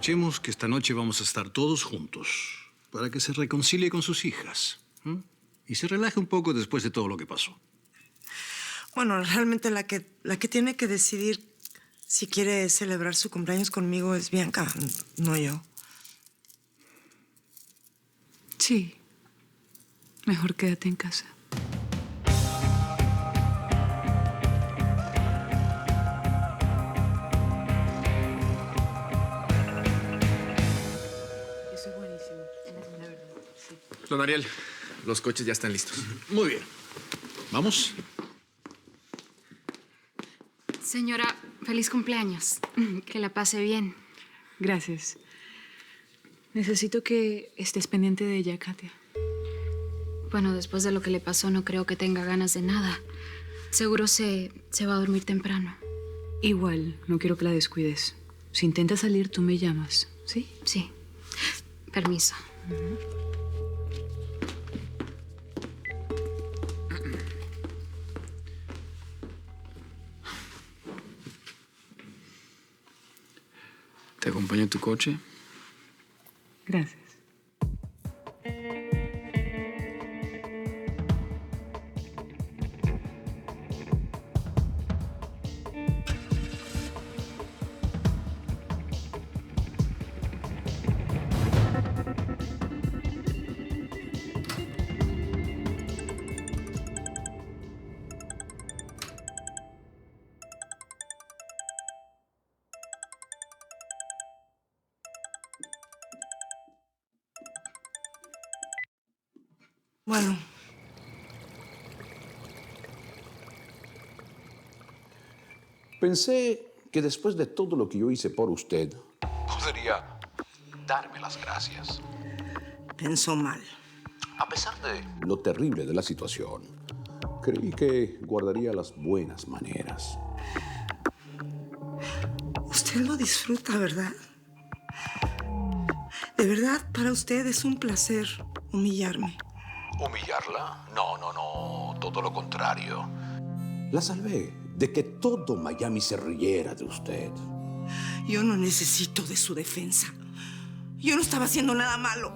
aprovechemos que esta noche vamos a estar todos juntos para que se reconcilie con sus hijas. Y se relaje un poco después de todo lo que pasó. Bueno, realmente la que tiene que decidir si quiere celebrar su cumpleaños conmigo es Bianca, no yo. Sí. Mejor quédate en casa. Eso es buenísimo, la verdad, sí. Don Ariel, los coches ya están listos. Muy bien. ¿Vamos? Señora, feliz cumpleaños. Que la pase bien. Gracias. Necesito que estés pendiente de ella, Katia. Bueno, después de lo que le pasó, no creo que tenga ganas de nada. Seguro se va a dormir temprano. Igual, no quiero que la descuides. Si intenta salir, tú me llamas, ¿sí? Sí. Permiso. ¿Te acompaño en tu coche? Gracias. Bueno, Pensé que después de todo lo que yo hice por usted, podría darme las gracias. pensó mal. A pesar de lo terrible de la situación, creí que guardaría las buenas maneras. Usted lo disfruta, ¿verdad? De verdad, para usted es un placer humillarme. ¿Humillarla? No, todo lo contrario. La salvé de que todo Miami se riera de usted. Yo no necesito de su defensa. Yo no estaba haciendo nada malo.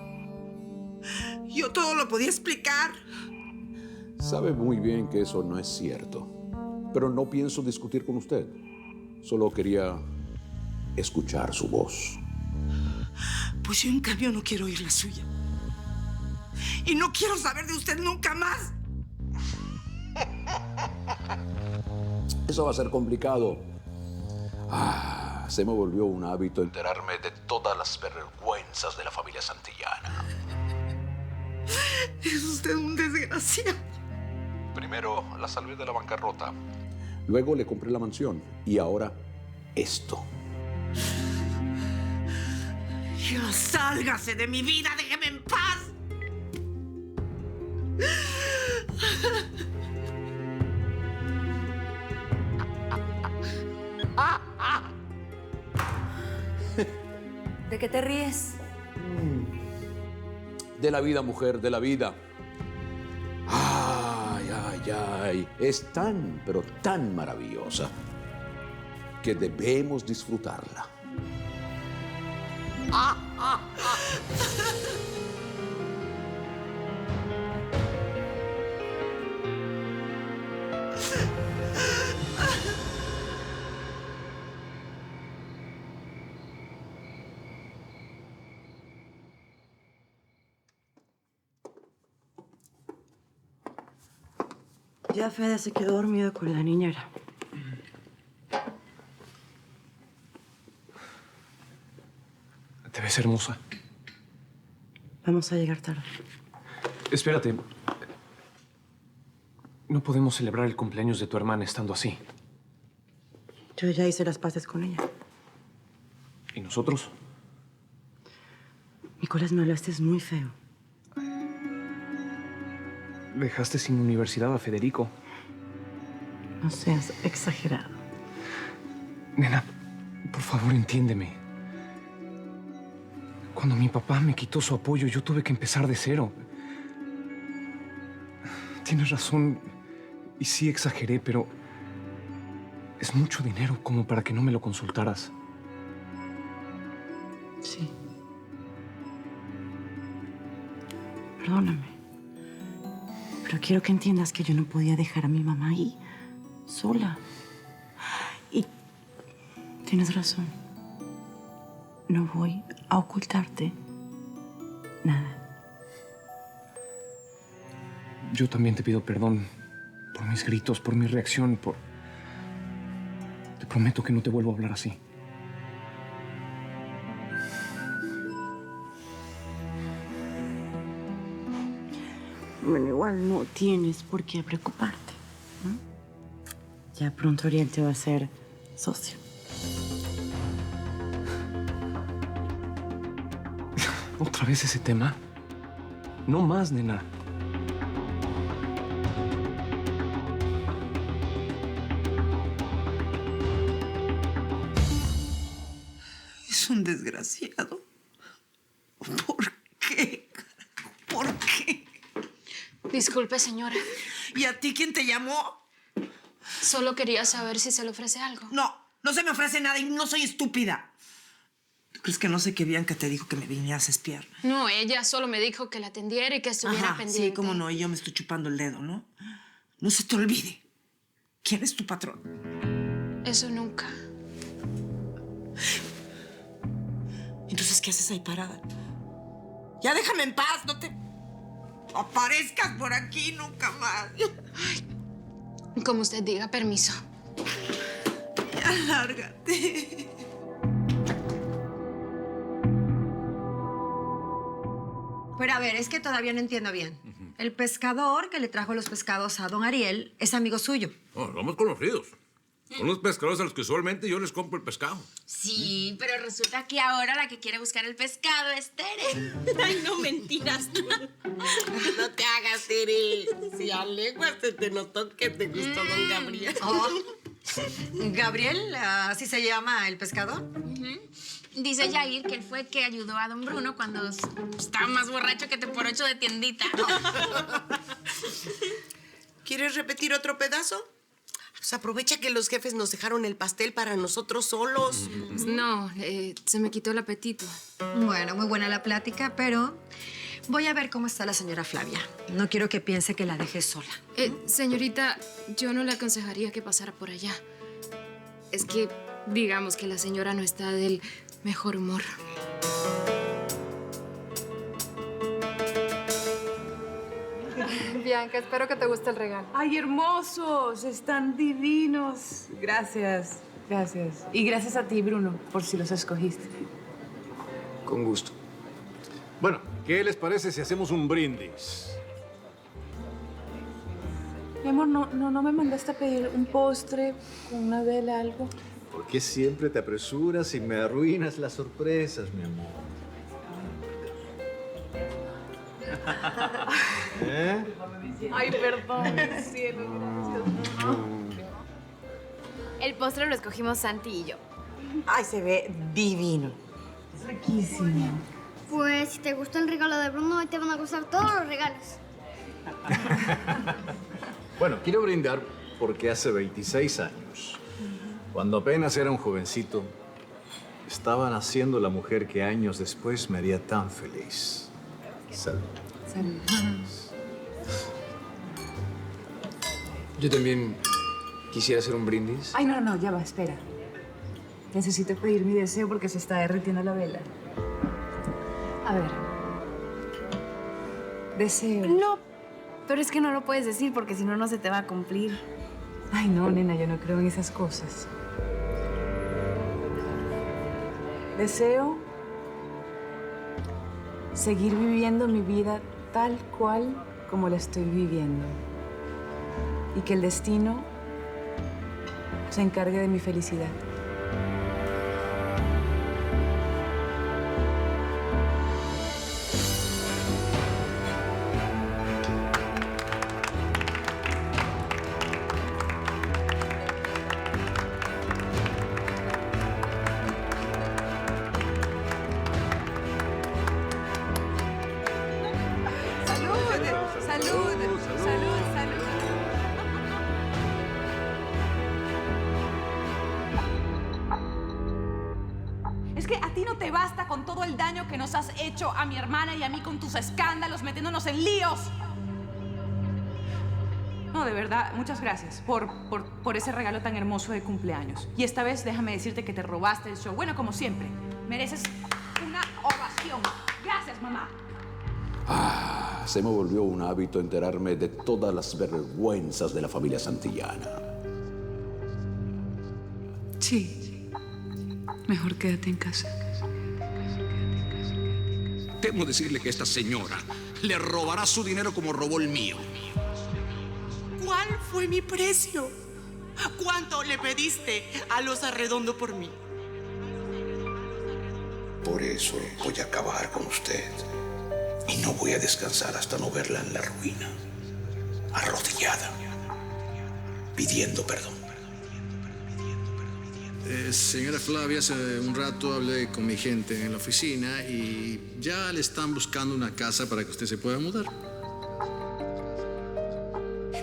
Yo todo lo podía explicar. Sabe muy bien que eso no es cierto, pero no pienso discutir con usted. Solo quería escuchar su voz. Pues yo, en cambio, no quiero oír la suya. Y no quiero saber de usted nunca más. Eso va a ser complicado. Se me volvió un hábito enterarme de todas las vergüenzas de la familia Santillana. Es usted un desgraciado. Primero la salvé de la bancarrota. Luego le compré la mansión. Y ahora esto. Ya sálgase de mi vida, déjeme en paz. ¿De qué te ríes? De la vida, mujer, de la vida. Ay. Es tan, pero tan maravillosa que debemos disfrutarla. Ya Fede se quedó dormido con la niñera. Te ves hermosa. Vamos a llegar tarde. Espérate. No podemos celebrar el cumpleaños de tu hermana estando así. Yo ya hice las paces con ella. ¿Y nosotros? Nicolás, me hablaste es muy feo. Dejaste sin universidad a Federico. No seas exagerado. Nena, por favor, entiéndeme. Cuando mi papá me quitó su apoyo, yo tuve que empezar de cero. Tienes razón, y sí exageré, pero es mucho dinero como para que no me lo consultaras. perdóname. Pero quiero que entiendas que yo no podía dejar a mi mamá ahí, sola. Y tienes razón. No voy a ocultarte nada. Yo también te pido perdón por mis gritos, por mi reacción, por... Te prometo que no te vuelvo a hablar así. Bueno, igual no tienes por qué preocuparte, ¿no? Ya pronto Ariel te va a ser socio. ¿Otra vez ese tema? No más, nena. Es un desgraciado. ¿Por qué? ¿Por qué? Disculpe, señora. ¿Y a ti quién te llamó? Solo quería saber si se le ofrece algo. No, no se me ofrece nada y no soy estúpida. ¿Tú crees que no sé que Bianca te dijo que me vinieras a espiar? No, ella solo me dijo que la atendiera y que estuviera Ajá, pendiente. sí, cómo no, y yo me estoy chupando el dedo, ¿no? No se te olvide. ¿Quién es tu patrón? Eso nunca. Entonces, ¿qué haces ahí parada? Ya déjame en paz, no te aparezcas por aquí nunca más. Como usted diga, permiso. Ya, lárgate. Pero a ver, es que todavía no entiendo bien. El pescador que le trajo los pescados a don Ariel es amigo suyo. Oh, somos conocidos. Son los pescadores a los que usualmente yo les compro el pescado. Sí, pero resulta que ahora la que quiere buscar el pescado es Tere. Ay, no, mentiras. No te hagas, Tere. Si a leguas se te notó que te gustó don Gabriel. Oh. ¿Gabriel? ¿Así se llama el pescador? Dice Yair que él fue el que ayudó a don Bruno cuando estaba más borracho que te por ocho de tiendita. ¿Quieres repetir otro pedazo? Pues aprovecha que los jefes nos dejaron el pastel para nosotros solos. No, se me quitó el apetito. Bueno, muy buena la plática, pero voy a ver cómo está la señora Flavia. No quiero que piense que la dejé sola. Señorita, yo no le aconsejaría que pasara por allá. Es que, digamos que la señora no está del mejor humor. Bianca, espero que te guste el regalo. ¡Ay, hermosos! Están divinos. Gracias, gracias. Y gracias a ti, Bruno, por si los escogiste. Con gusto. Bueno, ¿qué les parece si hacemos un brindis? Mi amor, ¿no me mandaste a pedir un postre con una vela, algo? ¿Por qué siempre te apresuras y me arruinas las sorpresas, mi amor? ¿Eh? Ay, perdón, cielo, gracias. El postre lo escogimos Santi y yo. Ay, se ve divino. Es riquísimo. Pues si te gustó el regalo de Bruno, hoy te van a gustar todos los regalos. Bueno, quiero brindar porque hace 26 años, cuando apenas era un jovencito, estaba naciendo la mujer que años después me haría tan feliz. Salud. Salud. Yo también quisiera hacer un brindis. Ay, no, ya va, espera. Necesito pedir mi deseo porque se está derritiendo la vela. A ver. Deseo. No, pero es que no lo puedes decir porque si no, no se te va a cumplir. Ay, no, nena, yo no creo en esas cosas. Deseo seguir viviendo mi vida tal cual como la estoy viviendo. Y que el destino se encargue de mi felicidad. ti no te basta con todo el daño que nos has hecho a mi hermana y a mí con tus escándalos, metiéndonos en líos. No, de verdad, muchas gracias por ese regalo tan hermoso de cumpleaños. Y esta vez déjame decirte que te robaste el show. Bueno, como siempre, mereces una ovación. Gracias, mamá. Se me volvió un hábito enterarme de todas las vergüenzas de la familia Santillana. Sí. Mejor quédate en casa. Temo decirle que esta señora le robará su dinero como robó el mío. ¿Cuál fue mi precio? ¿Cuánto le pediste a los Arredondo por mí? Por eso voy a acabar con usted. Y no voy a descansar hasta no verla en la ruina, arrodillada, pidiendo perdón. Señora Flavia, hace un rato hablé con mi gente en la oficina y ya le están buscando una casa para que usted se pueda mudar.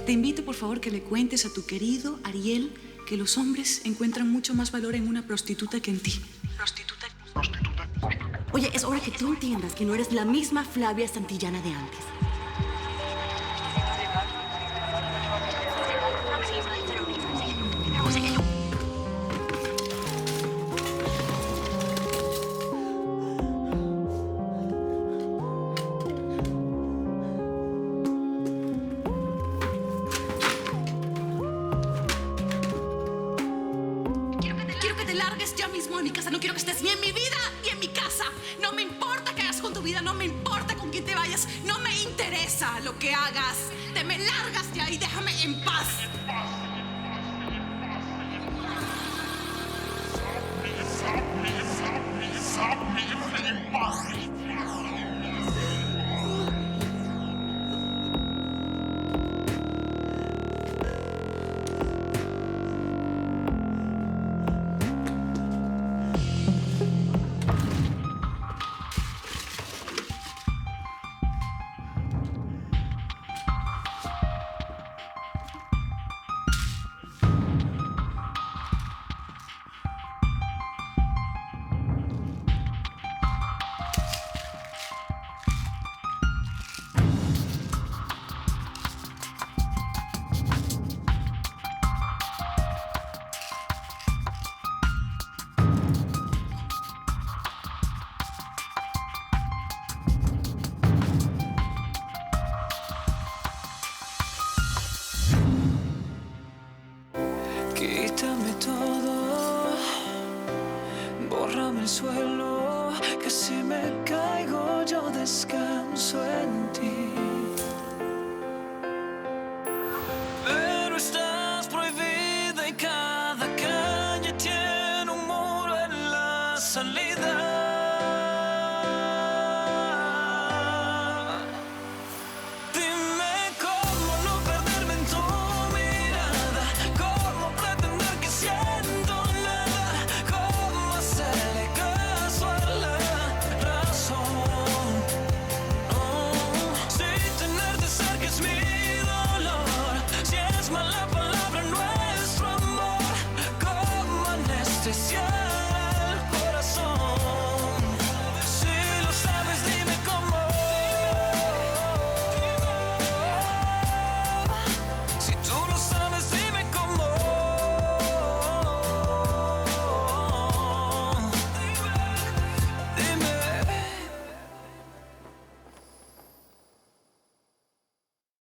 Te invito, por favor, que le cuentes a tu querido Ariel que los hombres encuentran mucho más valor en una prostituta que en ti. Oye, es hora que tú entiendas que no eres la misma Flavia Santillana de antes. Quiero que te largues ya mismo de mi casa. No quiero que estés ni en mi vida ni en mi casa. No me importa qué hagas con tu vida. No me importa con quién te vayas. No me interesa lo que hagas. Te me largas ya y déjame en paz. Quítame todo, bórrame el suelo, que si me caigo yo descanso en ti.